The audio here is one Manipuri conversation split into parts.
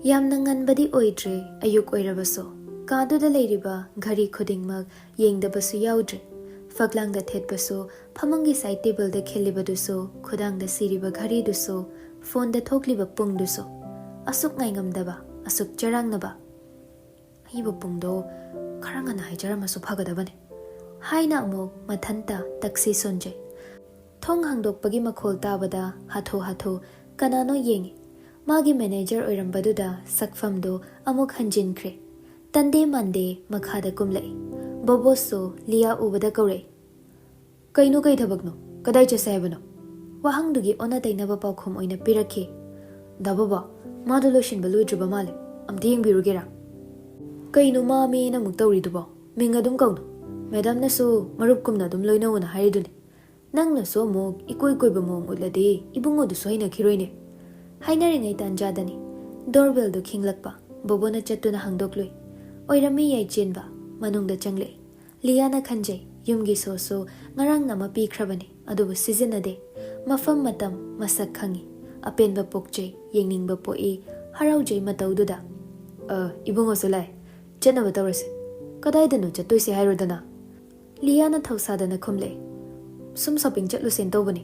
ꯌꯥꯝꯅ ꯉꯟꯕꯗꯤ ꯑꯣꯏꯗ꯭ꯔꯦ ꯑꯌꯨꯛ ꯑꯣꯏꯔꯕꯁꯨ ꯀꯥꯗꯨꯗ ꯂꯩꯔꯤꯕ ꯘꯔꯤ ꯈꯨꯗꯤꯡꯃꯛ ꯌꯦꯡꯗꯕꯁꯨ ꯌꯥꯎꯗ꯭ꯔꯦ ꯐꯛꯂꯥꯡꯗ ꯊꯦꯠꯄꯁꯨ ꯐꯃꯨꯡꯒꯤ ꯁꯥꯏꯠ ꯇꯦꯕꯜꯗ ꯈꯤꯜꯂꯤꯕꯗꯨꯁꯨ ꯈꯨꯗꯥꯡꯗ ꯁꯤꯔꯤꯕ ꯘꯔꯤꯗꯨꯁꯨ ꯐꯣꯟꯗ ꯊꯣꯛꯂꯤꯕ ꯄꯨꯡꯗꯨꯁꯨ ꯑꯁꯨꯛ ꯉꯥꯏꯉꯝꯗꯕ ꯑꯁꯨꯛ ꯆꯔꯥꯡꯅꯕ ꯑꯩꯕꯨ ꯄꯨꯡꯗꯣ ꯈꯔ ꯉꯟꯅ ꯍꯥꯏꯖꯔꯝꯃꯁꯨ ꯐꯒꯗꯕꯅꯤ ꯍꯥꯏꯅ ꯑꯃꯨꯛ ꯃꯊꯟꯇ ꯇꯛꯁꯤ ꯁꯣꯟꯖꯩ ꯊꯣꯡ ꯍꯥꯡꯗꯣꯛꯄꯒꯤ ꯃꯈꯣꯜ ꯇꯥꯕꯗ ꯍꯥꯊꯨ ꯍꯥꯊꯨ ꯀꯅꯥꯅꯣ ꯌꯦꯡꯉꯤ ꯃꯥꯒꯤ ꯃꯦꯅꯦꯖꯔ ꯑꯣꯏꯔꯝꯕꯗꯨꯗ ꯁꯛꯐꯝꯗꯨ ꯑꯃꯨꯛ ꯍꯟꯖꯤꯟꯈ꯭ꯔꯦ ꯇꯟꯗꯦ ꯃꯥꯟꯗꯦ ꯃꯈꯥꯗ ꯀꯨꯝꯂꯛꯏ ꯕꯣꯕꯣꯁꯁꯨ ꯂꯤꯌꯥ ꯎꯕꯗ ꯀꯧꯔꯛꯏ ꯀꯩꯅꯣ ꯀꯩ ꯊꯕꯛꯅꯣ ꯀꯗꯥꯏ ꯆꯠꯁꯦ ꯍꯥꯏꯕꯅꯣ ꯋꯥꯍꯪꯗꯨꯒꯤ ꯑꯣꯟꯅ ꯇꯩꯅꯕ ꯄꯥꯎꯈꯨꯝ ꯑꯣꯏꯅ ꯄꯤꯔꯛꯈꯤ ꯗꯥ ꯕꯣꯕꯣ ꯃꯥꯗꯣ ꯂꯣꯏꯁꯤꯟꯕ ꯂꯣꯏꯗ꯭ꯔꯤꯕ ꯃꯥꯜꯂꯦ ꯑꯝꯇ ꯌꯦꯡꯕꯤꯔꯨꯒꯦꯔꯥ ꯀꯩꯅꯣ ꯃꯥꯃꯦꯅ ꯑꯃꯨꯛ ꯇꯧꯔꯤꯗꯨꯕꯣ ꯃꯤꯡ ꯑꯗꯨꯝ ꯀꯧꯅꯣ ꯃꯦꯗꯥꯝꯅꯁꯨ ꯃꯔꯨꯞꯀꯨꯝꯅ ꯑꯗꯨꯝ ꯂꯣꯏꯅꯧꯅ ꯍꯥꯏꯔꯤꯗꯨꯅꯤ ꯅꯪꯅꯁꯨ ꯑꯃꯨꯛ ꯏꯀꯣꯏ ꯀꯣꯏꯕ ꯃꯑꯣꯡ ꯎꯠꯂꯗꯤ ꯏꯕꯨꯡꯉꯣꯗꯨꯁꯨ ꯍꯩꯅꯈꯤꯔꯣꯏꯅꯦ ꯍꯥꯏꯅꯔꯤꯉꯩ ꯇꯥꯟꯖꯥꯗꯅꯤ ꯗꯣꯔꯕꯦꯜꯗꯨ ꯈꯤꯡꯂꯛꯄ ꯕꯣꯕꯣꯅ ꯆꯠꯇꯨꯅ ꯍꯥꯡꯗꯣꯛꯂꯨꯏ ꯑꯣꯏꯔꯝꯃꯤ ꯌꯥꯏꯆꯦꯟꯕ ꯃꯅꯨꯡꯗ ꯆꯪꯂꯛꯏ ꯂꯤꯌꯥꯅ ꯈꯟꯖꯩ ꯌꯨꯝꯒꯤ ꯁꯣꯁꯨ ꯉꯔꯥꯡ ꯑꯃ ꯄꯤꯈ꯭ꯔꯕꯅꯤ ꯑꯗꯨꯕꯨ ꯁꯤꯖꯤꯟꯅꯗꯦ ꯃꯐꯝ ꯃꯇꯝ ꯃꯁꯛ ꯈꯪꯉꯤ ꯑꯄꯦꯟꯕ ꯄꯣꯛꯆꯩ ꯌꯦꯡꯅꯤꯡꯕ ꯄꯣꯛꯏ ꯍꯔꯥꯎꯖꯩ ꯃꯇꯧꯗꯨꯗ ꯏꯕꯨꯡꯉꯣꯁꯨ ꯂꯥꯛꯑꯦ ꯆꯠꯅꯕ ꯇꯧꯔꯁꯤ ꯀꯗꯥꯏꯗꯅꯣ ꯆꯠꯇꯣꯏꯁꯦ ꯍꯥꯏꯔꯣꯗꯅ ꯂꯤꯌꯥꯅ ꯊꯧꯁꯥꯗꯅ ꯈꯨꯝꯂꯛꯏ ꯁꯨꯝ ꯁꯣꯄꯤꯡ ꯆꯠꯂꯨꯁꯦꯅ ꯇꯧꯕꯅꯤ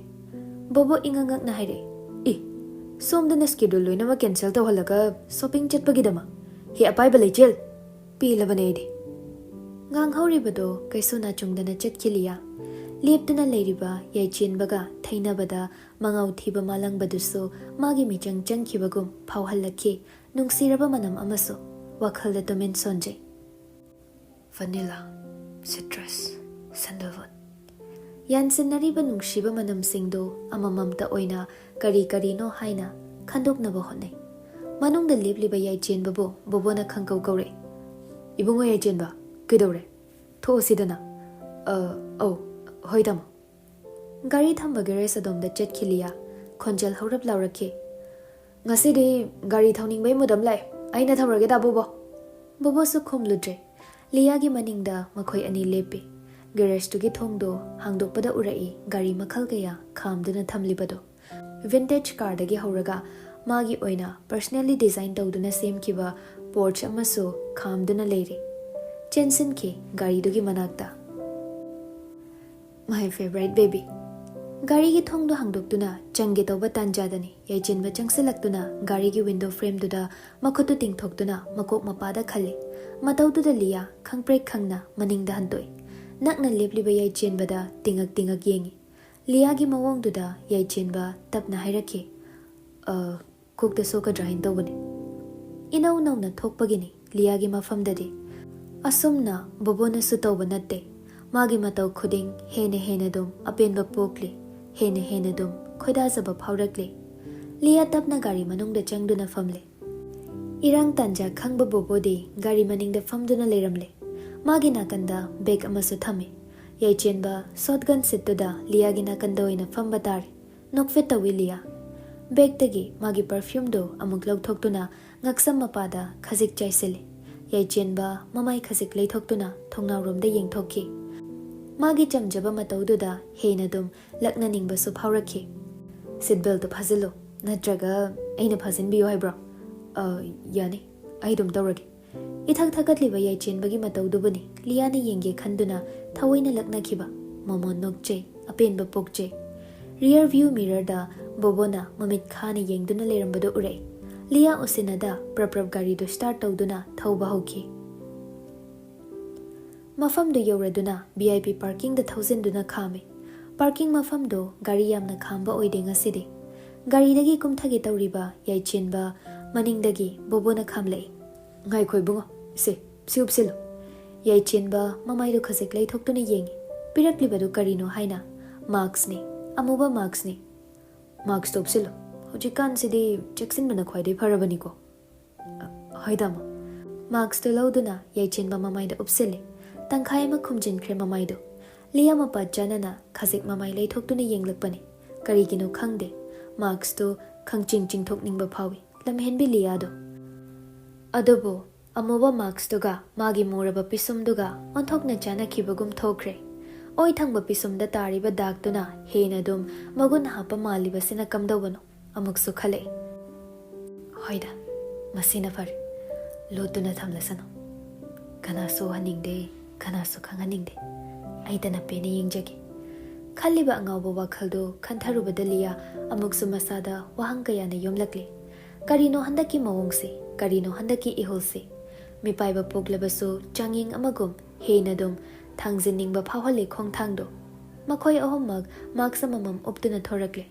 ꯕꯣꯕꯣ ꯏꯉꯛꯉꯛꯅ ꯍꯥꯏꯔꯛꯏ ꯁꯣꯝꯗꯅ ꯁ꯭ꯀꯦꯗꯨꯜ ꯂꯣꯏꯅꯃꯛ ꯀꯦꯟꯁꯦꯜ ꯇꯧꯍꯜꯂꯒ ꯁꯣꯄꯤꯡ ꯆꯠꯄꯒꯤꯗꯃꯛ ꯍꯦ ꯑꯄꯥꯏꯕ ꯂꯩꯆꯦꯜ ꯄꯦꯜꯂꯕꯅꯦ ꯑꯩꯗꯤ ꯉꯥꯡꯍꯧꯔꯤꯕꯗꯣ ꯀꯩꯁꯨ ꯅꯥꯆꯨꯡꯗꯅ ꯆꯠꯈꯤ ꯂꯤꯌꯥ ꯂꯦꯞꯇꯨꯅ ꯂꯩꯔꯤꯕ ꯌꯥꯏꯆꯦꯟꯕꯒ ꯊꯩꯅꯕꯗ ꯃꯉꯥꯎ ꯊꯤꯕ ꯃꯥꯂꯪꯕꯗꯨꯁꯨ ꯃꯥꯒꯤ ꯃꯤꯆꯪ ꯆꯪꯈꯤꯕꯒꯨꯝ ꯐꯥꯎꯍꯜꯂꯛꯈꯤ ꯅꯨꯡꯁꯤꯔꯕ ꯃꯅꯝ ꯑꯃꯁꯨ ꯋꯥꯈꯜꯗ ꯇꯨꯃꯤꯟ ꯁꯣꯟꯖꯩ ꯚꯅꯤꯂꯥ ꯁꯤꯇ꯭ꯔꯁ ꯁꯦꯟꯗꯜꯋꯨꯗ ꯌꯥꯟꯁꯤꯟꯅꯔꯤꯕ ꯅꯨꯡꯁꯤꯕ ꯃꯅꯝꯁꯤꯡꯗꯨ ꯑꯃꯃꯝꯇ ꯑꯣꯏꯅ ꯀꯔꯤ ꯀꯔꯤꯅꯣ ꯍꯥꯏꯅ ꯈꯟꯗꯣꯛꯅꯕ ꯍꯣꯠꯅꯩ ꯃꯅꯨꯡꯗ ꯂꯦꯞꯂꯤꯕ ꯌꯥꯏꯆꯦꯟꯕꯕꯨ ꯕꯣꯕꯣꯅ ꯈꯪꯀꯧ ꯀꯧꯔꯛꯏ ꯏꯕꯨꯡꯉꯣ ꯌꯥꯏꯆꯦꯟꯕ ꯀꯩꯗꯧꯔꯦ ꯊꯣꯛꯑꯁꯤꯗꯅ ꯑꯧ ꯍꯣꯏ ꯇꯥꯃꯣ ꯒꯥꯔꯤ ꯊꯝꯕ ꯒꯦꯔꯦꯖ ꯑꯗꯣꯝꯗ ꯆꯠꯈꯤ ꯂꯤꯌꯥ ꯈꯣꯟꯖꯦꯜ ꯍꯧꯔꯞ ꯂꯥꯎꯔꯛꯈꯤ ꯉꯁꯤꯗꯤ ꯒꯥꯔꯤ ꯊꯧꯅꯤꯡꯕꯩ ꯃꯨꯗ ꯑꯃ ꯂꯥꯛꯑꯦ ꯑꯩꯅ ꯊꯧꯔꯒꯦ ꯗꯥ ꯕꯣꯕꯣ ꯕꯣꯕꯣꯁꯨ ꯈꯨꯝꯂꯨꯗ꯭ꯔꯦ ꯂꯤꯌꯥꯒꯤ ꯃꯅꯤꯡꯗ ꯃꯈꯣꯏ ꯑꯅꯤ ꯂꯦꯞꯄꯤ ꯒꯦꯔꯦꯖꯇꯨꯒꯤ ꯊꯣꯡꯗꯣ ꯍꯥꯡꯗꯣꯛꯄꯗ ꯎꯔꯛꯏ ꯒꯥꯔꯤ ꯃꯈꯜ ꯀꯌꯥ ꯈꯥꯝꯗꯨꯅ ꯊꯝꯂꯤꯕꯗꯣ ꯚꯤꯟꯇꯦꯖ ꯀꯥꯔꯗꯒꯤ ꯍꯧꯔꯒ ꯃꯥꯒꯤ ꯑꯣꯏꯅ ꯄꯔꯁꯅꯦꯜꯂꯤ ꯗꯤꯖꯥꯏꯟ ꯇꯧꯗꯨꯅ ꯁꯦꯝꯈꯤꯕ ꯄꯣꯔꯆ ꯑꯃꯁꯨ ꯈꯥꯝꯗꯨꯅ ꯂꯩꯔꯤ ꯆꯦꯟꯁꯤꯟꯈꯤ ꯒꯥꯔꯤꯗꯨꯒꯤ ꯃꯅꯥꯛꯇ ꯃꯥꯏ ꯐꯦꯚꯔꯥꯏꯠ ꯕꯦꯕꯤ ꯒꯥꯔꯤꯒꯤ ꯊꯣꯡꯗꯣ ꯍꯥꯡꯗꯣꯛꯇꯨꯅ ꯆꯪꯒꯦ ꯇꯧꯕ ꯇꯥꯟꯖꯥꯗꯅꯤ ꯌꯥꯏꯆꯦꯟꯕ ꯆꯪꯁꯤꯜꯂꯛꯇꯨꯅ ꯒꯥꯔꯤꯒꯤ ꯋꯤꯟꯗꯣ ꯐ꯭ꯔꯦꯝꯗꯨꯗ ꯃꯈꯨꯠꯇꯨ ꯇꯤꯡꯊꯣꯛꯇꯨꯅ ꯃꯀꯣꯛ ꯃꯄꯥꯗ ꯈꯜꯂꯤ ꯃꯇꯧꯗꯨꯗ ꯂꯤꯌꯥ ꯈꯪꯄ꯭ꯔꯦꯛ ꯈꯪꯅ ꯃꯅꯤꯡꯗ ꯍꯟꯇꯣꯛꯏ ꯅꯛꯅ ꯂꯦꯞꯂꯤꯕ ꯌꯥꯏꯆꯦꯟꯕꯗ ꯇꯤꯡꯉꯛ ꯇꯤꯡꯉꯛ ꯌꯦꯡꯉꯤ ꯂꯤꯌꯥꯒꯤ ꯃꯑꯣꯡꯗꯨꯗ ꯌꯥꯏꯆꯦꯟꯕ ꯇꯞꯅ ꯍꯥꯏꯔꯛꯈꯤ ꯀꯣꯛꯇ ꯁꯣꯛꯀꯗ꯭ꯔꯥ ꯍꯥꯏꯅ ꯇꯧꯕꯅꯤ ꯏꯅꯧ ꯅꯧꯅ ꯊꯣꯛꯄꯒꯤꯅꯤ ꯂꯤꯌꯥꯒꯤ ꯃꯐꯝꯗꯗꯤ ꯑꯁꯨꯝꯅ ꯕꯣꯕꯣꯅꯁꯨ ꯇꯧꯕ ꯅꯠꯇꯦ ꯃꯥꯒꯤ ꯃꯇꯧ ꯈꯨꯗꯤꯡ ꯍꯦꯟꯅ ꯍꯦꯟꯅ ꯑꯗꯨꯝ ꯑꯄꯦꯟꯕ ꯄꯣꯛꯂꯤ ꯍꯦꯟꯅ ꯍꯦꯟꯅ ꯑꯗꯨꯝ ꯈꯣꯏꯗꯥꯖꯕ ꯐꯥꯎꯔꯛꯂꯤ ꯂꯤꯌꯥ ꯇꯞꯅ ꯒꯥꯔꯤ ꯃꯅꯨꯡꯗ ꯆꯪꯗꯨꯅ ꯐꯝꯂꯤ ꯏꯔꯥꯡ ꯇꯥꯟꯖꯥ ꯈꯪꯕ ꯕꯣꯕꯣꯗꯤ ꯒꯥꯔꯤ ꯃꯅꯤꯡꯗ ꯐꯝꯗꯨꯅ ꯂꯩꯔꯝꯂꯦ ꯃꯥꯒꯤ ꯅꯥꯀꯟꯗ ꯕꯦꯒ ꯑꯃꯁꯨ ꯊꯝꯃꯤ ꯌꯥꯏꯆꯦꯟꯕ ꯁꯣꯠꯒꯟ ꯁꯤꯠꯇꯨꯗ ꯂꯤꯌꯥꯒꯤ ꯅꯥꯀꯟꯗ ꯑꯣꯏꯅ ꯐꯝꯕ ꯇꯥꯔꯦ ꯅꯣꯛꯐꯦꯠ ꯇꯧꯏ ꯂꯤꯌꯥ ꯕꯦꯒꯇꯒꯤ ꯃꯥꯒꯤ ꯄꯔꯐ꯭ꯌꯨꯝꯗꯨ ꯑꯃꯨꯛ ꯂꯧꯊꯣꯛꯇꯨꯅ ꯉꯛꯁꯝ ꯃꯄꯥꯗ ꯈꯖꯤꯛ ꯆꯥꯏꯁꯤꯜꯂꯤ ꯌꯥꯏꯆꯦꯟꯕ ꯃꯃꯥꯏ ꯈꯖꯤꯛ ꯂꯩꯊꯣꯛꯇꯨꯅ ꯊꯣꯡꯅꯥꯎꯔꯣꯝꯗ ꯌꯦꯡꯊꯣꯛꯈꯤ ꯃꯥꯒꯤ ꯆꯝꯖꯕ ꯃꯇꯧꯗꯨꯗ ꯍꯦꯟꯅ ꯑꯗꯨꯝ ꯂꯛꯅꯅꯤꯡꯕꯁꯨ ꯐꯥꯎꯔꯛꯈꯤ ꯁꯤꯠ ꯕꯦꯜꯇꯨ ꯐꯥꯖꯤꯜꯂꯨ ꯅꯠꯇ꯭ꯔꯒ ꯑꯩꯅ ꯐꯥꯖꯤꯟꯕꯤꯌꯨ ꯍꯥꯏꯕ꯭ꯔꯣ ꯌꯥꯅꯤ ꯑꯩ ꯑꯗꯨꯝ ꯇꯧꯔꯒꯦ ꯏꯊꯛ ꯊꯛꯀꯠꯂꯤꯕ ꯌꯥꯏꯆꯦꯟꯕꯒꯤ ꯃꯇꯧꯗꯨꯕꯨꯅꯤ ꯂꯤꯌꯥꯅ ꯌꯦꯡꯒꯦ ꯈꯟꯗꯨꯅ ꯊꯑꯣꯏꯅ ꯂꯛꯅꯈꯤꯕ ꯃꯃꯣꯟ ꯅꯣꯛꯆꯩ ꯑꯄꯦꯟꯕ ꯄꯣꯛꯆꯩ ꯔꯤꯌꯔ ꯚ꯭ꯌꯨ ꯃꯤꯔꯔꯗ ꯕꯣꯕꯣꯅ ꯃꯃꯤꯠ ꯈꯥꯅ ꯌꯦꯡꯗꯨꯅ ꯂꯩꯔꯝꯕꯗꯨ ꯎꯔꯛꯏ ꯂꯤꯌꯥ ꯎꯁꯤꯟꯅꯗ ꯄ꯭ꯔꯞ ꯒꯥꯔꯤꯗꯨ ꯁ꯭ꯇꯥꯔꯠ ꯇꯧꯗꯨꯅ ꯊꯧꯕ ꯍꯧꯈꯤ ꯃꯐꯝꯗꯨ ꯌꯧꯔꯗꯨꯅ VIP ꯄꯥꯔꯀꯤꯡꯗ ꯊꯧꯖꯤꯟꯗꯨꯅ ꯈꯥꯝꯃꯤ ꯄꯥꯔꯀꯤꯡ ꯃꯐꯝꯗꯨ ꯒꯥꯔꯤ ꯌꯥꯝꯅ ꯈꯥꯝꯕ ꯑꯣꯏꯗꯦ ꯉꯁꯤꯗꯤ ꯒꯥꯔꯤꯗꯒꯤ ꯀꯨꯝꯊꯒꯦ ꯇꯧꯔꯤꯕ ꯌꯥꯏꯆꯦꯟꯕ ꯃꯅꯤꯡꯗꯒꯤ ꯕꯣꯕꯣꯅ ꯈꯥꯝꯂꯛꯏ ꯉꯥꯏꯈꯣ ꯏꯕꯨꯡꯉꯣ ꯁꯤ ꯎꯞꯁꯤꯜꯂꯨ ꯌꯥꯏꯆꯦꯟꯕ ꯃꯃꯥꯏꯗꯨ ꯈꯖꯤꯛ ꯂꯩꯊꯣꯛꯇꯨꯅ ꯌꯦꯡꯉꯤ ꯄꯤꯔꯛꯂꯤꯕꯗꯨ ꯀꯔꯤꯅꯣ ꯍꯥꯏꯅ ꯃꯥꯛꯁꯅꯤ ꯑꯃꯨꯕ ꯃꯥꯛꯁꯅꯤ ꯃꯥꯛꯁꯇꯣ ꯎꯞꯁꯤꯜꯂꯨ ꯍꯧꯖꯤꯛꯀꯥꯟꯁꯤꯗꯤ ꯆꯦꯛꯁꯤꯟꯕꯅ ꯈ꯭ꯋꯥꯏꯗꯒꯤ ꯐꯔꯕꯅꯤꯀꯣ ꯍꯣꯏ ꯇꯥꯃꯣ ꯃꯥꯛꯁꯇꯨ ꯂꯧꯗꯨꯅ ꯌꯥꯏꯆꯦꯟꯕ ꯃꯃꯥꯏꯗ ꯎꯞꯁꯤꯜꯂꯤ ꯇꯪꯈꯥꯏ ꯑꯃ ꯈꯨꯝꯖꯤꯟꯈ꯭ꯔꯦ ꯃꯃꯥꯏꯗꯨ ꯂꯤꯌꯥ ꯃꯄꯥ ꯆꯥꯅꯅ ꯈꯖꯤꯛ ꯃꯃꯥꯏ ꯂꯩꯊꯣꯛꯇꯨꯅ ꯌꯦꯡꯂꯛꯄꯅꯤ ꯀꯔꯤꯒꯤꯅꯣ ꯈꯪꯗꯦ ꯃꯥꯛꯁꯇꯨ ꯈꯪꯆꯤꯡ ꯆꯤꯡꯊꯣꯛꯅꯤꯡꯕ ꯐꯥꯎꯏ ꯂꯝꯍꯦꯟꯕꯤ ꯂꯤꯌꯥꯗꯣ ꯑꯗꯨꯕꯨ ꯑꯃꯨꯕ ꯃꯥꯛꯁꯇꯨꯒ ꯃꯥꯒꯤ ꯃꯨꯔꯕ ꯄꯤꯁꯨꯝꯗꯨꯒ ꯑꯣꯟꯊꯣꯛꯅ ꯆꯥꯅꯈꯤꯕꯒꯨꯝ ꯊꯣꯛꯈ꯭ꯔꯦ ꯑꯣꯏ ꯊꯪꯕ ꯄꯤꯁꯨꯝꯗ ꯇꯥꯔꯤꯕ ꯗꯥꯛꯇꯨꯅ ꯍꯦꯟꯅ ꯑꯗꯨꯝ ꯃꯒꯨꯟ ꯍꯥꯞꯄ ꯃꯥꯜꯂꯤꯕꯁꯤꯅ ꯀꯝꯗꯧꯕꯅꯣ ꯑꯃꯨꯛꯁꯨ ꯈꯜꯂꯛꯏ ꯍꯣꯏꯗ masina fari lotuna thamlasano kanaso haningde kanaso khanganingde aidana pene yengjage khaliba angawba wakhaldo khantharubada liya amuksu masada wahang kayana yomlakle karino handaki mawongse karino handaki ihulse mipaiba poglabaso changing amagum heinadum thangziningba phawhale khongthangdo makhoi ahommak maksamamam optuna thorakle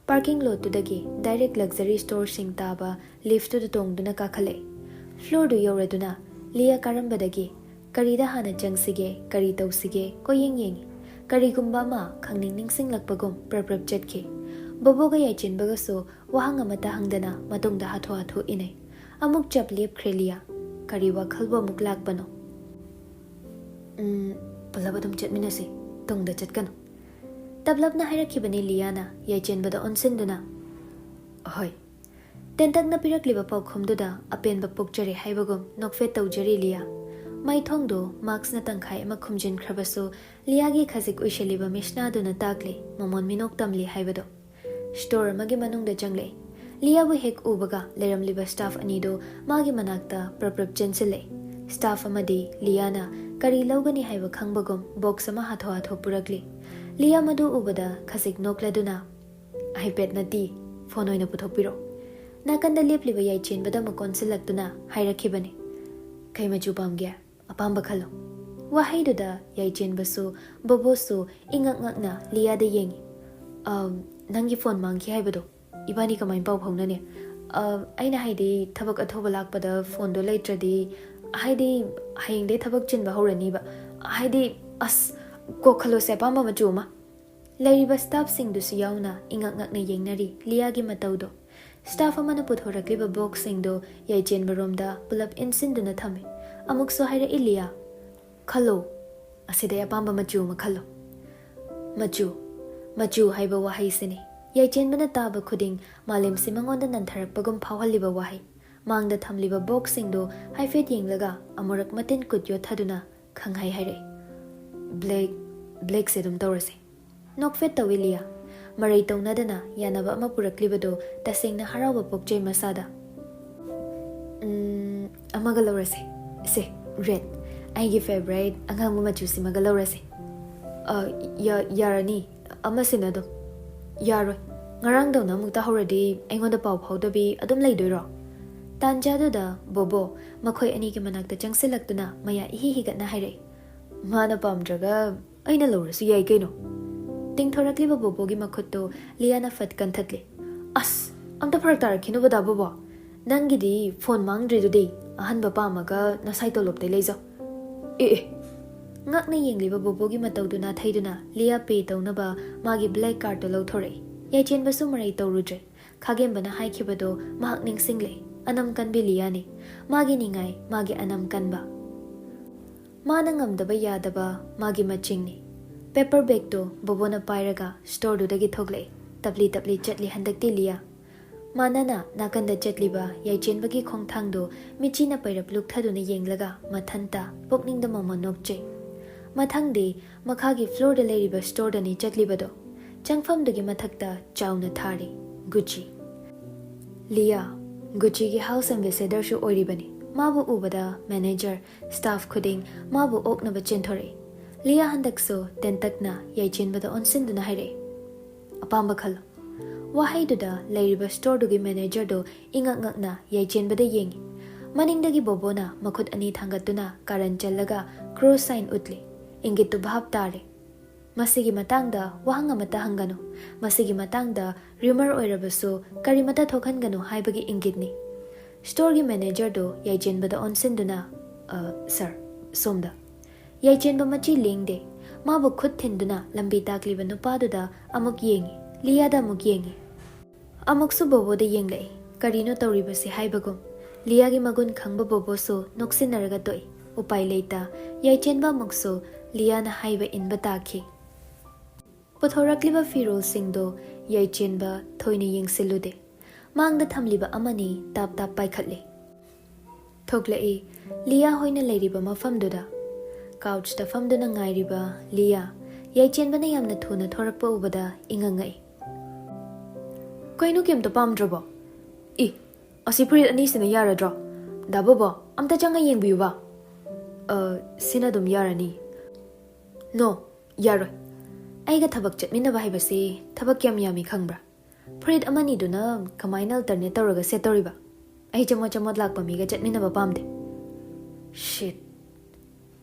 parking lot tudagi direct luxury store sing taba lift to tongduna kakhale floor du yoraduna liya karambadagi karida hana jangsige kari tausige koyeng yeng kari gumba ma khangning ningsing lakpagum prap chatke boboga yaichenbaga so wahang amata hangdana matungda hatho inai amuk chap lep khrelia kari wakhalbo muklak bano palabadum chatminase tongda chatkano tablapna hairakibani liyana yaichenbada onsinduna hoi tentakna pirakliba paukhomduda apenba pokjare haibagum nokfe tawjari liya maithongdo marks na tangkhai ama khumjin khrabaso liyagi khazik uishaliba mishna duna takle momon minok tamli haibado store magi manungda jangle liyabu hek ubaga leramliba staff anido magi manakta prap jensile staff amadi liyana kari lawgani haiba khangbagum box ama hatho purakli liya madu ubada khasik nokladuna ipad nati phone oina puthokpiro nakanda lepliba yaichenbada makon silaktuna hairakibani kai maju pamgya apamba khalo wahaiduda yaichenbasu bobosu ingakngakna liya da yengi nangi phone mangki haibado ibani kamai pau phaunane aina haidi thabak athoba lakpada phone do laitradi haidi hayengde thabak chinba horani ba haidi as ko khalo se pamba machuma lairiba staff sing du su yauna ingakngakna yengnari liyagi matawdo staff amana puthorakliba box sing do yaichenba romda pulap insinduna thame amuk so haira ilia khalo aside apamba machuma khalo machu haiba wahai sini yaichenbana taba khuding malem simangonda nantharakpagum phawhaliba wahai mangda thamliba box sing do haifet yenglaga amurak matin kutyo thaduna khanghai haire black sedum tawrase nokfet tawilia marai tawnadana yanaba ama puraklibado tasengna harawa pokjai masada amaga lawrase se red aigi favorite angang machu simaga lawrase yarani ama sinado yaroi ngarang dawna mukta horadi aingonda paw phawdabi adum leidoiro tanjaduda bobo makhoi ani ki manakta changsilaktuna maya higatna haire mana pamdraga aina lawrasu yai kaino tingthorakliba bobogi makhutto liyana fat kanthatle as amta pharak tarakhinu bada bobo nangidi phone mangdri dudi ahanba pamaga nasai tolopte leizo ngakna yengliba bobogi matawduna thaiduna liya pe tawnaba magi black card to lawthore yaichenbasu marai tawrudre khagenbana haikhibado mahak ningsingle anam kanbi liyani magi ningai magi anam kanba mana ngamdaba yadaba magi machingni paper bag to bobona pairaga store do dagi thogle tabli chatli handakti liya manana nakanda chatliba yaichenbagi khongthangdo michina pairap lukthaduna yenglaga mathanta pokningda mama nokche mathangdi makhagi floor da leiriba store dani chatlibado changfam dagi mathakta chauna thari gucci liya gucci gi house ambassador shu oiribani mabu ubada manager staff khuding mabu oknaba chenthore liya handakso tentakna yaichenbada onsinduna haire apamba khalo wahaiduda leiriba store dugi manager do ingakngakna yaichenbada yengi maningdagi bobona makhut ani thangatuna karan challaga cross sign utli ingitu bhab tare masigi matangda wahanga mata hangano masigi matangda rumor oirabaso karimata thokhangano haibagi ingitni store gi manager do yaichenbada onsinduna sir somda yaichenba machi lingde mabu khut thinduna lambi takliba nupaduda amuk yengi liyada amuk yengi amuk su bobo de yenglei karino tawribasi haibagum liyagi magun khangba bobo so noksinaraga toi upai leita yaichenba mukso liyana haiba inba takhi puthorakliba firol singdo yaichenba thoini yengsilude mangda thamliba amani tap paikhatle thoglei liya hoina leiriba mafamduda couch ta famduna ngairiba liya yaichenbana yamna thuna thorakpa ubada ingangai koinu kem to pamdrobo Asi Purit ani sina yaradro. Dabobo, amta changa yengbiuba. Sina dum yarani. No, yaroi. Aiga thabak chatminaba haibase thabak kyam yami khangbra. Purit amani duna kamaina alternate tawraga setoriba. Ai chamot chamot lakpa miga chatminaba pamde. Shit.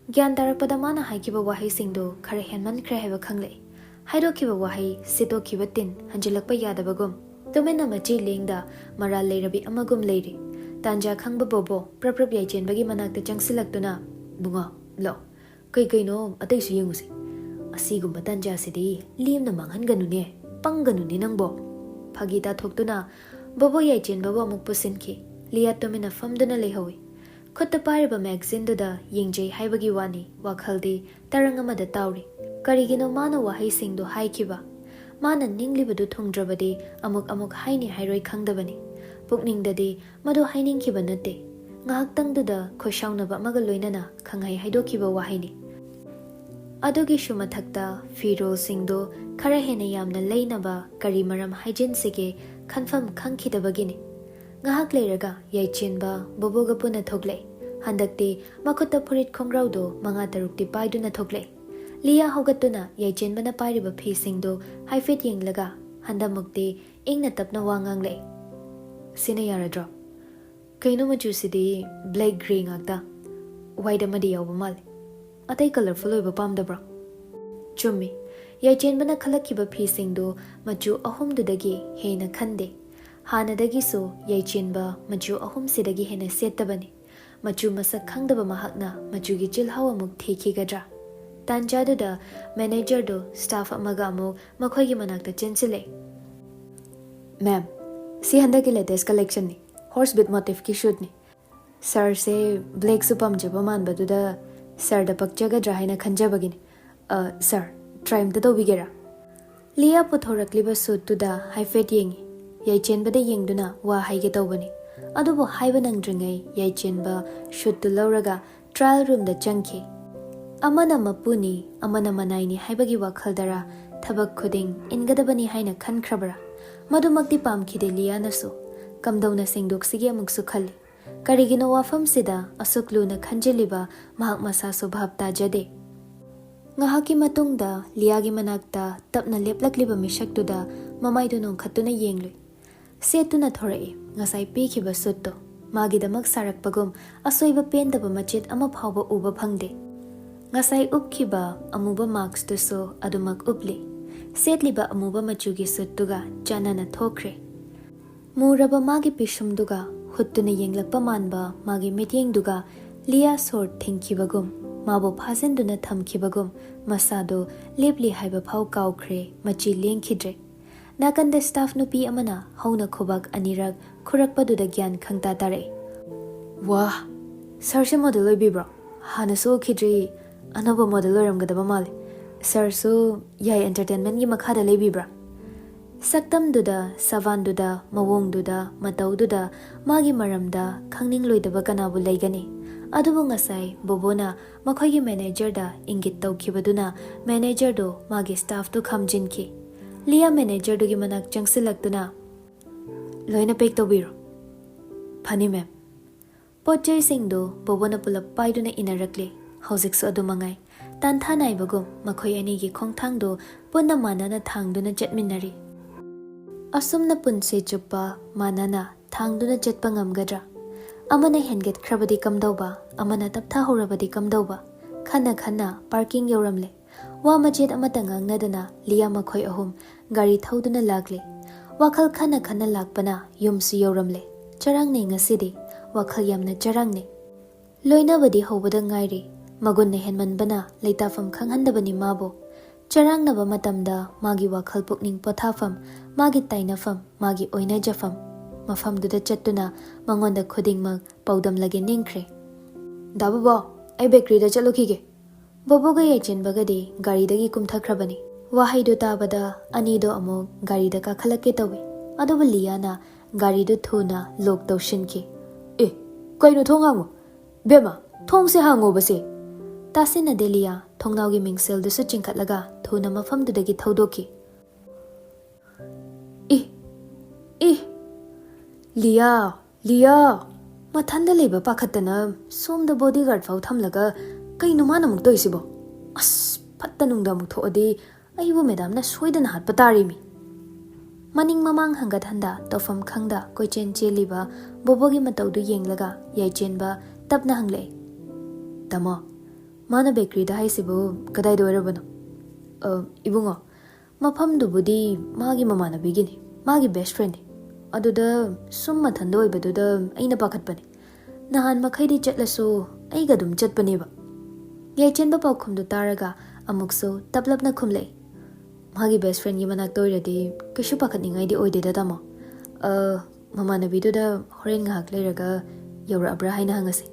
Gyan tarakpada mana haikiba wahai singdo khare henman khre haiba khangle. Haido kiba wahai sito kiba tin hanjilakpa yadabagum. Tumena machi lengda maral leirabi amagum leiri. Tanja khangba bobo praprap YAICHENBA manakta changsilaktuna bunga lo kai no atai su yengusi. Asigumba tanja sidi limna manghanganune pangganuni nangbo. Phagita thoktuna bobo YAICHENBA bo amuk pusinki. Liya tumena famduna lehawi. Khutta pariba magazine duda yengjai haibagi wani wakhaldi tarangamada tauri. Karigino mana wahai singdo haikiba. Mana ninglibadu thongdrabadi amuk haini hairoi khangdabani. Pukningdadi madu hainingkiba nate. Ngahaktangduda khoshaunaba amaga loinana khangai haidokiba wahaini. Adogi shumathakta firol singdo khara hena yamna leinaba kari maram haijin sige khanfam khangkhidabagini. Ngahak leiraga YAICHENBA boboga puna thogle. Handakti makutta Purit khongraudo manga tarukti paiduna thogle. Liya hogatuna YAICHENBA na pairiba phi singdo haifet yenglaga handamukti ingna tapna wangang le. Sina yaradro. Kaino machusidi black grey ngakta. White amadi yawba male. Atai colorful oiba pamdabra. Chummi. YAICHENBA na khalakkiba phi singdo machu ahumdudagi hena khande. Hanadagi so YAICHENBA machu ahum sidagi hena settabani. Machu masak khangdaba mahakna machu gi chilhawa muk thekigadra. Tanjaduda manager do staff amaga amuk makhoigi manakta chensile. Ma'am, si handaki latest collection ni horse bit motif ki shoot ni. Sir se black su pamjaba manbaduda sir da pakjagadra haina khanjabagini. Sir, try mta tawbigera. Liya puthorakliba suit tuda haifet yengi. YAICHENBA da yengduna wa haige tawbani. Adubo haiba nangdringai YAICHENBA shoot tu lawraga trial room da changki. Amana mapuni amana manaini haibagi wakhaldara thabak khuding ingadabani haina khankrabra. Madumakti pamkhide liyanasu kamdawna singdoksigi amuksu khali. Karigino wafam sida asukluna khanjiliba mahak masasu bhab tajade. Ngahaki matungda liyagi manakta tapna leplakliba mishaktuda mamaidunong khatuna yenglui. Setuna thorai ngasai pikhiba sutto magidamak sarakpagum asoiba pendaba machit ama phawba uba phangde. Ngasai upkiba amuba marks tuso adumak upli. Setliba amuba machugi suttuga janana thokre. Muraba magi pishumduga huttuna yenglakpa manba magi mityengduga liya sor thingkibagum mabo phasenduna thamkibagum masado lepli haiba phau kaukre machi lengkhidre. Nakanda staff nupi amana hauna khobak anirak khurakpaduda gyan khangta tare. Wah, sarse model oibibro. Hana so khidri anaba model oramgadaba male. Sir so yai entertainment gi makhada lebibra. Saktam duda, savan duda, mawong duda, mataw duda, magi maramda, khangning loidaba kanabu laigani. Adubo ngasai bobona makhoigi manager da ingit tawkhibaduna manager do magi staff to khamjinki. Liya manager do gi manak changsilaktuna. Loina pek tawbiro. Phani ma'am. Potjai singdo bobona pulap paiduna inarakle. Haujiksu adumangai. Tantha naibagum makhoi ani gi khongthangdo punna manana thangduna chatminari. Asumna punse chuppa manana thangduna chatpa ngamgadra. Amana henget khrabadi kamdauba amana taptha horabadi kamdauba. Khana parking yoramle. Wa majid amata ngangnadana liya makhoi ahum gari thauduna lagle. Wakhal khana lakpana yumsu yoramle. Charangne ngasidi wakhal yamna charangne. Loina badi hobada ngairi. Magun henmanbana leitafam khanghandabani mabo. Charangnaba matamda magi wakhal pukning pothafam, magi tainafam, magi oinajafam. Mafamduda chattuna mangonda khudingmak paudam lage ningkhre. Dababo, ai bakery da chalukige. Boboga YAICHENBAgadi garidagi kumthakhrabani. Wahaidu tabada anido amok garida kakhalake tawi. Aduba liyana garidu thuna lok tawshinki. Kaino thongango? Bema, thongse hango base. Tasina Delia, Tongnaugi Mingsel, the Suchin Katlaga, Tunama from the Gitaudoki. Lia, Liya, mathanda leba pakhatana somda bodyguard fau thamlaga kaino mana muk toisibo. As fatta nungda muk thoadi aibu madam na soidana hat patari mi. Maning mamang hangat handa tofam khangda koichen cheliba bobogi mataudu yenglaga YAICHENBA tapna hangle. Tamo, mana bakery da haisibo kadai doirabano. Ibungo, mafamdu budi magi mamana bigini, magi best friend. Aduda summa thando ibaduda aina pakhatpani. Nahan makhaidi chatlaso aiga dum chatpaniba. YAICHENBA paukhumdu taraga amukso taplapna khumlei. Magi best friend gi manak toiradi kishu pakhatningai di oideda tamo. Mamanabiduda horen ngahak leiraga yaurabra haina hangasi.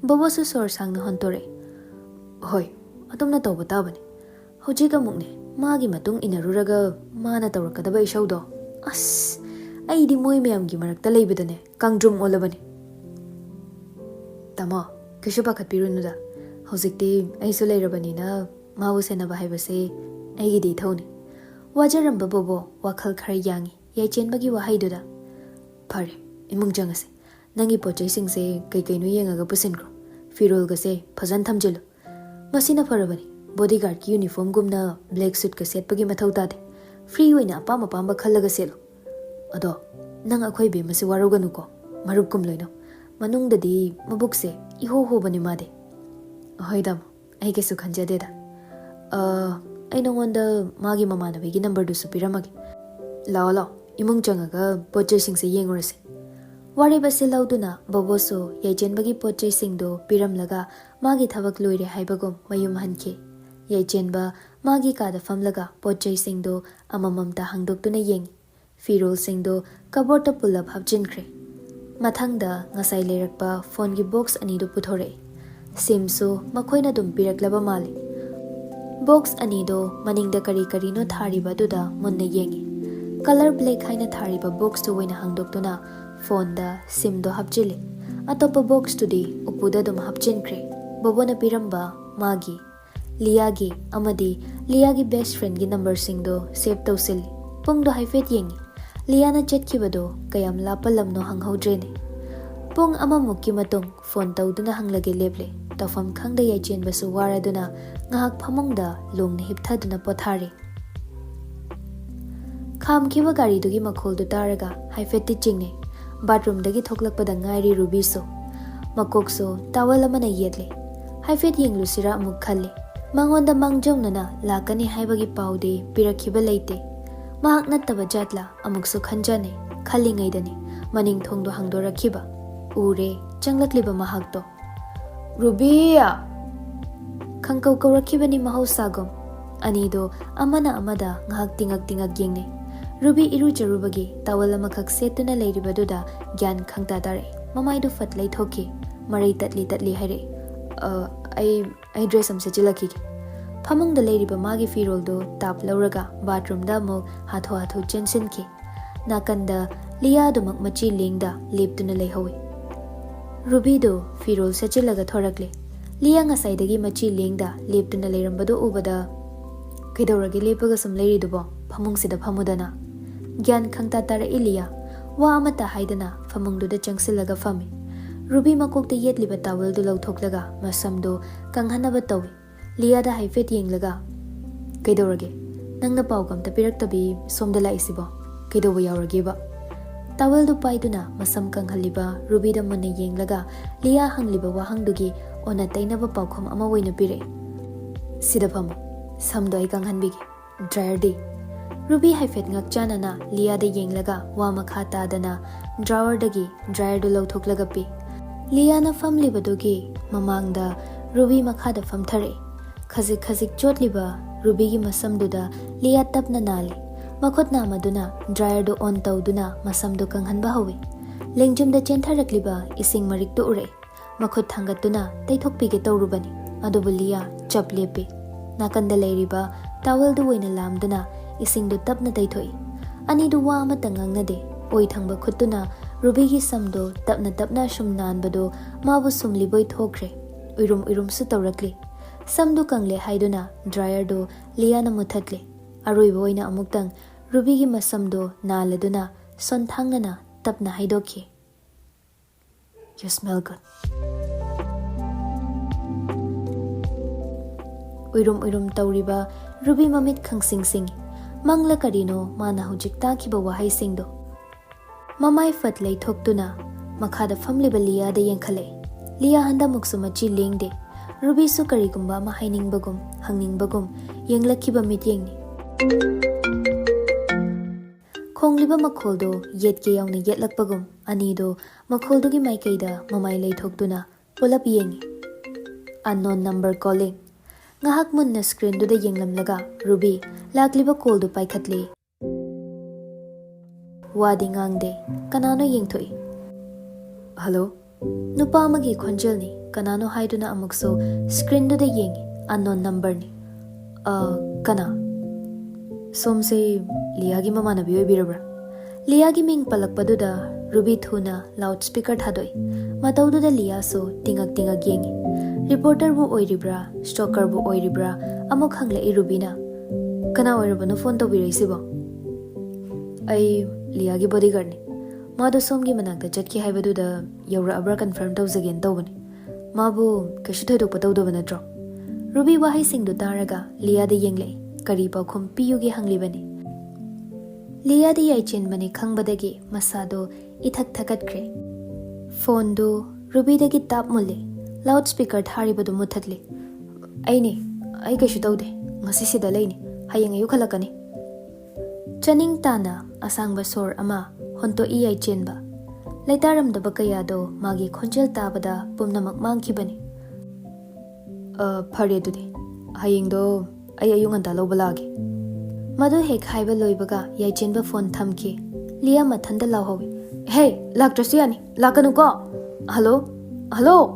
Bobosu sor sangna hontore. Hoi, atumna tawba tabani. Hojika mukne magi matung inaruraga mana tawrakadaba ishaudo. As aidi moi mayamgi marakta leibadane kangdrum olabani. Tamo, kishu pakhatpirunuda. Hojikti aisu leirabanina mawu senaba haibase aigidi thoni. Wajaramba bobo wakhal khar yangi YAICHENBA gi wahaiduda. Phare, imung jangase. Nangi pochai singse kai kainu yengaga pusinkro. Firol gase phazan thamjilu. Masina pharabani. Bodyguard ki uniform gumna black suit ka set pagi mathau tade. Free oina apam apamba khallaga selo. Ado, nang akhoi be masi waruganu ko. Marup kum loino. Manungdadi mabukse iho ho bani made. Hoidam, ai kesu khanjade da. Ai nongonda magi mamanabigi number du supiramagi. Lao lao, imung changaga pochai singse yengurase. Wari basi lauduna boboso YAICHENBA gi pochai singdo piramlaga magi thabak loire haibagom mayum hanke. YAICHENBA magi kada famlaga pochai singdo amamamta hangdoktuna yengi. Firol singdo kaborta pullap hapchinkre. Mathangda ngasai leirakpa phone gi box ani do puthore. Simso makhoina dum piraklaba mali. Box ani do maningda kari kari no thariba duda munna yengi. Color black haina thariba box to wina hangdoktuna phone da sim do hapchile. Atopa box to di upuda dum hapchinkre. Bobona piramba magi Liyagi amadi Liyagi best friend gi number singdo save tawsil. Pung do haifet yengi. Liyana chetkibado kayam lapalamno hanghaudrene. Pung amamukki matung phone tawduna hanglage leble. Tafam khangda YAICHENBA su waraduna ngahak phamongda lungna hipthaduna pothari. Khamkiba gari dugi makholdu taraga haifetti chingne. Bathroom dagi thoklakpada ngairi Ruby so. Makokso towel amana yetle. Haifet yenglusira amuk khalle. Mangonda mangjomnana lakani haibagi paude pirakhiba leite. Mahak nattaba jatla amukso khanjane khallingaidani maning thongdo hangdorakhiba. Ure changlakliba mahakto. Rubiya khangkau kaurakhibani mahausagom. Anido amana amada ngahak tingak yengne. Ruby irujarubagi towel amakhak setuna leiribaduda gyan khangta tare. Mamaidu fatlai thoki marai tatli haire. I dress am sechilaki. Phamongda leiriba magi firoldo tap lauraga bathroom da mo hatho chensinki. Nakanda Liya dumak machi lingda leptuna leihawi. Ruby do firol sechilaga thorakle. Liya ngasaidagi machi lingda leptuna leirambado ubada kaidoragi lepaga sum leiridubo phamungsida phamudana. Gyan khangta tara Liya wa amata haidana phamungduda changsilaga phami. Ruby makokta yetliba towel du lauthoklaga masamdo kanghanaba tawi. Liya da haifet yenglaga kaidorage nangna pawgam ta piraktabi somda laisibo kaidoba yaurageba. Towel du paiduna masam kanghaliba Ruby da munna yenglaga Liya hangliba wahangdugi ona tainaba pawkhom ama woina pire. Sida phamo samdo ai kanghanbigi dryer di. Ruby haifet ngakchanana Liya da yenglaga wa makha tadana drawer dagi dryer du lauthoklaga pi. Liya na famlibadugi mamangda Ruby makha da famthare. Khazik chotliba Ruby gi masamduda Liya tapna nali. Makhotna amaduna dryer do on tawduna masamdu kanghanba hawi. Lengjumda chentharakliba ising marik to ure. Makhot thangatuna taithokpige tawrubani. Adubu Liya chap lepe. Nakanda leiriba towel du waina lamduna ising du tapna taithoi. Ani du wa amata ngangnade oi thangba khutuna Ruby gi samdo tapna shum nanbado mabu sumliboi thokre. Uirum su tawrakli. Samdu kangle haiduna dryer do Liya na muthatle. Aroiba oina amuktang Ruby gi masamdo naladuna son thangnana tapna haidoki. You smell good. Uirum tauriba Ruby mamit khangsing singi. Mangla karino mana hujik takiba wahai singdo. Mamai fat lay thoktuna makhada famliba Lia da yenkhale. Lia handa muksumachi lengde. Ruby su karigumba mahaining bagum, hangning bagum, yenglakiba mit yengni. Khongliba makholdo yetke yauna yetlak bagum, anido makholdo gi maikaida mamai lay thoktuna pulap yengi. Unknown number calling. Ngahak munna screen do da yenglamlaga Ruby lakliba call do paikhatli. Wadi ngangde kanano yengthoi. Hello? Nupa amagi khonjel ni kanano haiduna amukso screen do da yengi unknown number ni. Kana? Somse Lia gi mama nabi oibirabra. Lia gi ming palakpadu da Ruby thuna loudspeaker thadoi. Matau do da Lia so tingak yengi. Reporter bu oiribra, stalker bu oiribra, amok hangla irubina. Kana oirabano phone to biraisibo. Ai Lia gi bodyguard ni. Mado somgi manakta chatki haibadu da yaura abra confirm tawzagen tawbani. Mabu kashi thoidokpa tawdaba natro. Ruby wahai singdu taraga Lia da yenglei kari paukhom piyugi hanglibani. Lia da YAICHENBA khangbadagi masado ithak thakatkre. Phone du Ruby dagi tap mulle. Loudspeaker tharibadu muthatli. Ai kashu tawde. Ngasi sida layni. Hayang ayu khalakani. Chaning tana asangba sor ama honto YAICHENBA. Laitaramdaba kayado magi khonjel tabada pumnamak mangkhibani. Phare dudi. Hayangdo ai ayu nganta lawbalagi. Madu hek haiba loibaga YAICHENBA phone thamki. Lia mathanda lawhawi. Hey, laktrasu yani. Lakanu ko. Hello?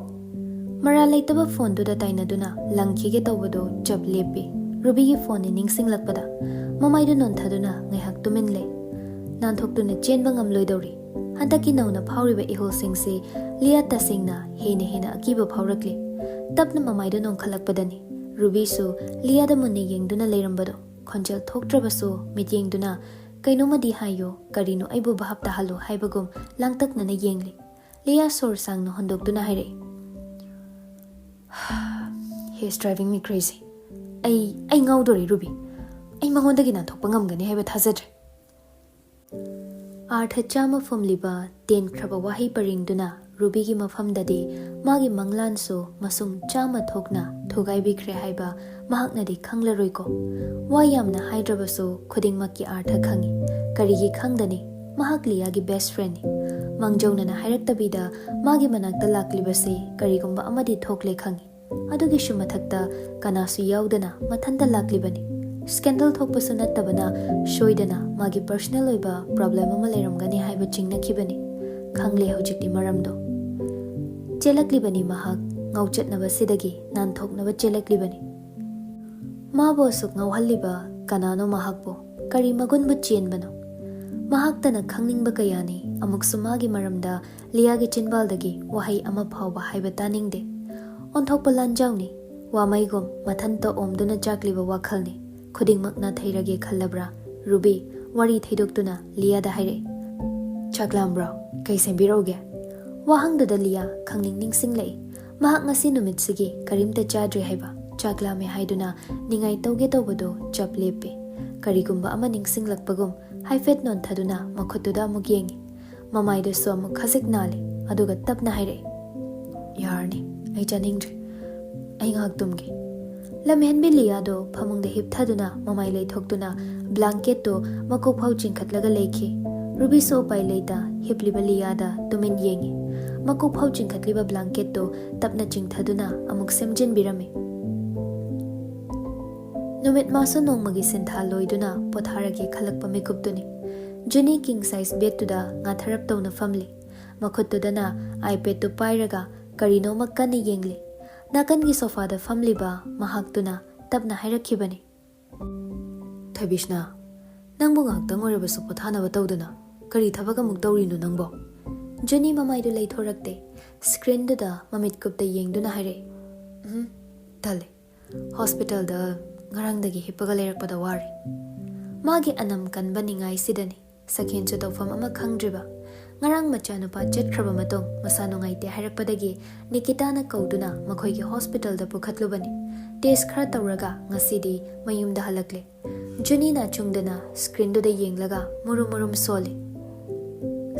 Mara laitaba phone do da tainaduna langkhige tawbado jab lepi. Ruby gi phone ni ningsing lakpada. Mamai do non thaduna ngaihak tumin le. Nan thoktuna chenba ngamloi dawri. Handaki nauna phawriba ihol singse Lia tasingna hena akiba phawrakli. Tapna mamai do non khalakpadani. Ruby su Lia da munne yengduna leirambado. Khonjel thoktrabasu mit yengduna kainoma di hayo karino aibu bahap tahalo haibagum langtakna na yengli. Lia sor sang no hondokduna haire. He is driving me crazy. Ai ngaudori Ruby. Ai mangondagi na thokpa ngamgani haiba thajadre. Artha chama famliba ten khraba wahi paringduna Ruby gi mafamdadi magi manglan so masung chama thokna thogai bikre haiba mahakna di khanglaroi ko. Wa yamna haidraba so khudingmak ki artha khangi. Karigi khangdani mahak Lia gi best friend ni. Mangjona na hairaktabida magi manakta laklibase karigumba amadi thokle khangi. Adugi shumathakta kanasu yaudana mathanda laklibani. Scandal thokpasu nattabana shoidana magi personal oiba problem ama leiramgani haiba chingnakhibani. Khangle hojikti maramdo. Chelaklibani mahak ngauchatnaba sidagi nanthoknaba chelaklibani. Mabo suk ngauhalliba kanano mahakbo kari magunbu chenbano. Mahaktana khangningba kayani amuksu magi maramda Lia gi chinbaldagi wahai ama phawba haiba taningde. Onthokpa lanjawni wamaigom mathanta omduna jakliba wakhalni khudingmak na thairage khallabra Ruby wari thaidoktuna Lia da haire. Chaklambra kai sembiroge. Wahangda da Lia khangning ningsing lei. Mahak ngasi numit sigi karimta chadre haiba. Chaklame haiduna ningai tawge tawbado chap lepe. Karigumba ama ningsing lakpagum haifet non thaduna makhutuda amuk yengi. Mamaido so amuk khasik nale aduga tapna haire. Yarni ai chaningdre. Ai ngak tumgi. Lamhenbi Lia do phamungda hip thaduna mamai lei thoktuna blanket to makuk phau chingkhatlaga leikhi. Ruby so pai leita hipliba Lia da tumin yengi. Makuk phau chingkhatliba blanket to tapna chingthaduna amuk semjin birame. Numit maso nongmagi sintha loiduna potharage khalakpa mikuptuni. Juni king size bed tuda ngatharap tawna family. Makhutudana iPad to pairaga karino makkani yengli. Nakangi sofa da family ba mahaktuna tapna hairakibani. Thabishna nangbo ngaktang orabasu pothanaba tawduna kari thabaga muk tawrinu nangbo. Juni mamaidu leithorakte screen da mamit kupta yengduna haire. Tale hospital da ngarangdagi hipaga leirakpada wari. Magi anam kanba ningai sidani sakhenchu tawfam ama khangdriba ngarang machanupa chatkraba matong masa nungaite hairakpadagi Nikitana kauduna makhoigi hospital da pukhatlubani. Test khara tawraga ngasidi mayumda halakle. Junina chungdana screen do da yenglaga murum sole.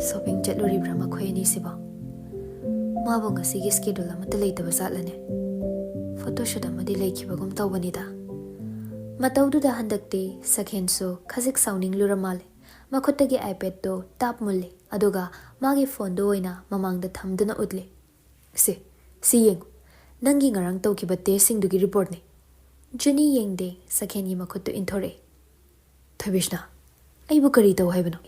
Shopping chatluribra makhoi ani siba. Mabo ngasigi schedule amata leitaba satlane. Photoshoot amadi leikibagum tawbanida. Mataududa handakte sakhenso khajik sounding luramale. Makhutagi iPad do tap mulle aduga magi phone do oina mamangda thamduna udle. Si yeng nangi ngarang tawkiba testing dugi report ni. Juni yengde sakhengi makhuttu inthore. Thabishna aibu kari taw haibano.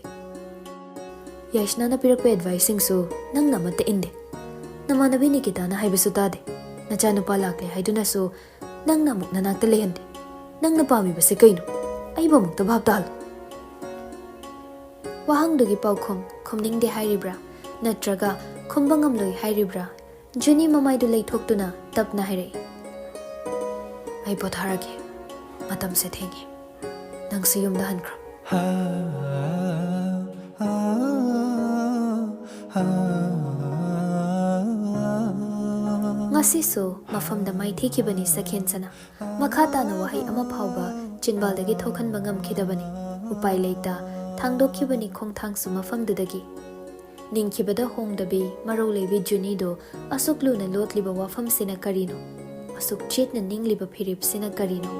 Yashna na pirakpa advising so nang namate inde. Namanabi Nikita na haibasu tade. Nachanupa lakle haiduna so nang namuk nanakta lehande. Nang napami ba se kaino? Aiba mukta bhabdal. Wahang dugi paukhum khumningde hairibra natraga khumbangam loi hairibra Juni mamai du leithoktuna tapna haire. Ai potharage matam se thengi nang se yumda hankra. Ngasi so mafamda mai thikibani sakhensana makhata na wahai ama phawba chinbaldagi thokhan bangam khidabani upai leita thangdokhibani khongthangsu mafamdudagi ningkhibada hongdabi marau lebi Juni do asuk luna lotliba wafam sina karino asuk chetna ningliba phirip sina karino